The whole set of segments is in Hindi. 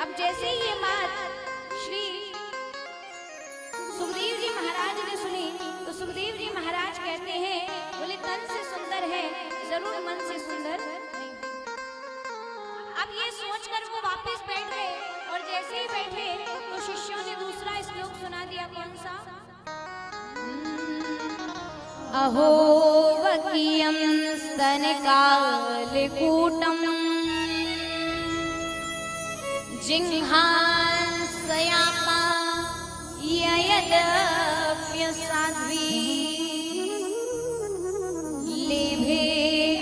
अब जैसे ही ये बात श्री सुखदेव जी महाराज ने सुनी तो सुखदेव जी महाराज कहते हैं, बोले तन से सुंदर है, जरूर मन से सुंदर नहीं। अब ये सोचकर वो वापस बैठ गए और जैसे ही बैठे तो शिष्यों ने दूसरा श्लोक सुना दिया। कौन सा? अहो वकीयं स्तनकालकूटं जिह्वांसयामा ययदप्यसाध्वी लेभे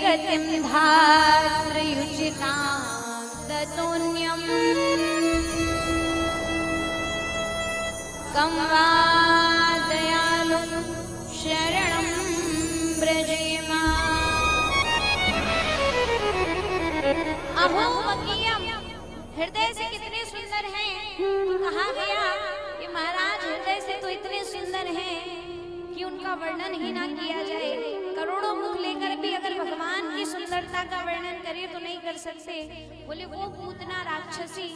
गतिं धात्रयुचितां ततोऽन्यं कं वा दयालुं शरणं व्रजेमा। अहो वकीयम, हृदय से कितने सुंदर हैं। तो कहा गया कि महाराज हृदय से तो इतने सुंदर हैं कि उनका वर्णन ही ना किया जाए। करोड़ों मुख लेकर भी अगर भगवान की सुंदरता का वर्णन करें तो नहीं कर सकते। बोले वो पूतना राक्षसी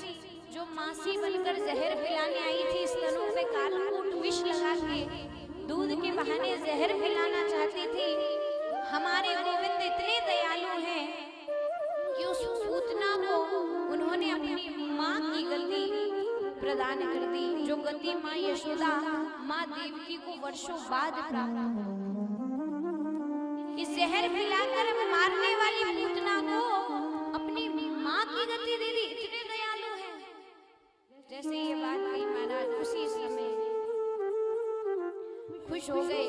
जो मासी बनकर जहर पिलाने आई थी, स्तनों पे कालकूट विष लगा के दूध के बहाने जहर पिलाना चाहती थी। हमारे गोविंद इतने दयालु हैं कि उस पूतना को उन्होंने अपनी माँ की गति प्रदान कर दी, जो गति माँ यशोदा माँ देवकी को वर्षों बाद प्राप्त हुई। इस जहर पिलाकर मारने वाली पूतना को अपनी माँ की गति दे दी। इतने दयालु हैं। जैसे ये बात कही महाराज उसी समय खुश हो गए।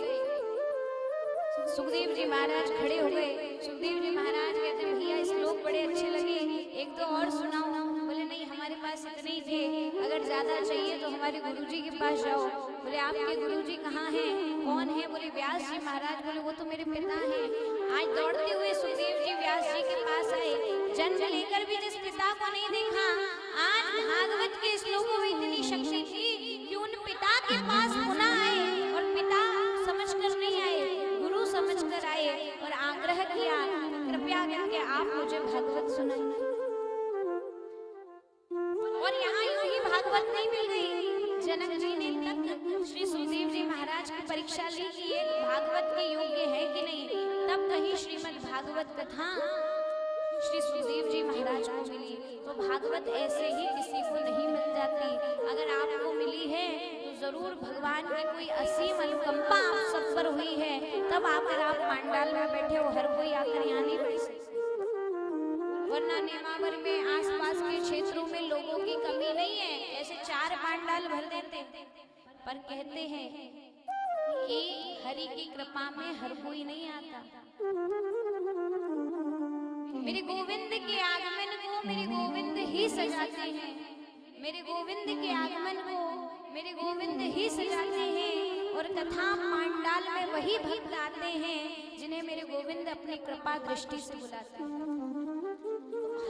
सुखदेव जी महाराज खड़े हो गए। सुखदेव जी महाराज कहते भैया श्लोक बड़े अच्छे लगे, एक दो और सुनाओ। बोले नहीं हमारे पास इतने ही थे, अगर ज्यादा चाहिए तो हमारे गुरुजी के पास जाओ। बोले आपके गुरुजी कहाँ हैं? कौन है? बोले व्यास जी महाराज। बोले वो तो मेरे पिता हैं। आज दौड़ते हुए सुखदेव जी व्यास जी के पास आए। जन्म लेकर भी जिस पिता को नहीं देखा, आज भागवत के श्लोकों में इतनी शक्ति थी कि उन पिता के पास पुनः आए और पिता समझकर नहीं आए, गुरु समझकर आए और आग्रह किया कृपया करके आप मुझे भागवत सुनाइए। और यहाँ यूं ही भागवत नहीं मिल गई। जनक जी ने तक श्री सुखदेव जी महाराज की परीक्षा ली कि ये भागवत के योग्य है कि नहीं। तब कहीं श्रीमद् भागवत कथा श्री सुखदेव जी महाराज को मिली। तो भागवत ऐसे ही किसी को नहीं मिल जाती। अगर आपको मिली है तो जरूर भगवान की कोई असीम अनुकंपा आप सब पर हुई है, तब आकर आप पांडाल में बैठे हो। हर कोई आकर यहाँ नहीं बैठ सकता, वरना नेमावर में आसपास के क्षेत्रों में लोगों की कमी नहीं है, ऐसे 4 पांडाल भर देते। पर कहते हैं कि हरि की कृपा में हर कोई नहीं आता। मेरे गोविंद के आगमन को मेरे गोविंद ही सजाते हैं। मेरे गोविंद के आगमन को मेरे गोविंद ही सजाते हैं। और कथा पांडाल में वही भक्त आते हैं जिन्हें मेरे गोविंद अपनी कृपा दृष्टि से बुलाते हैं।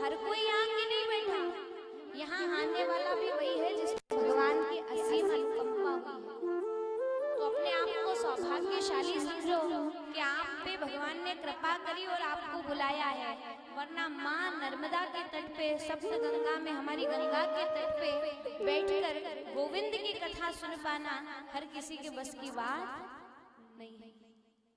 हर कोई यहाँ के नहीं बैठा, यहाँ आने वाला भी वही है जिसको भगवान की असीम अनुकंपा हुई है। तो अपने आप को सौभाग्यशाली समझो कि आप पे भगवान ने कृपा करी और आपको बुलाया है। वरना माँ नर्मदा के तट पे, सप्त गंगा में हमारी गंगा के तट पे बैठकर गोविंद की कथा सुन पाना हर किसी के बस की बात नहीं है।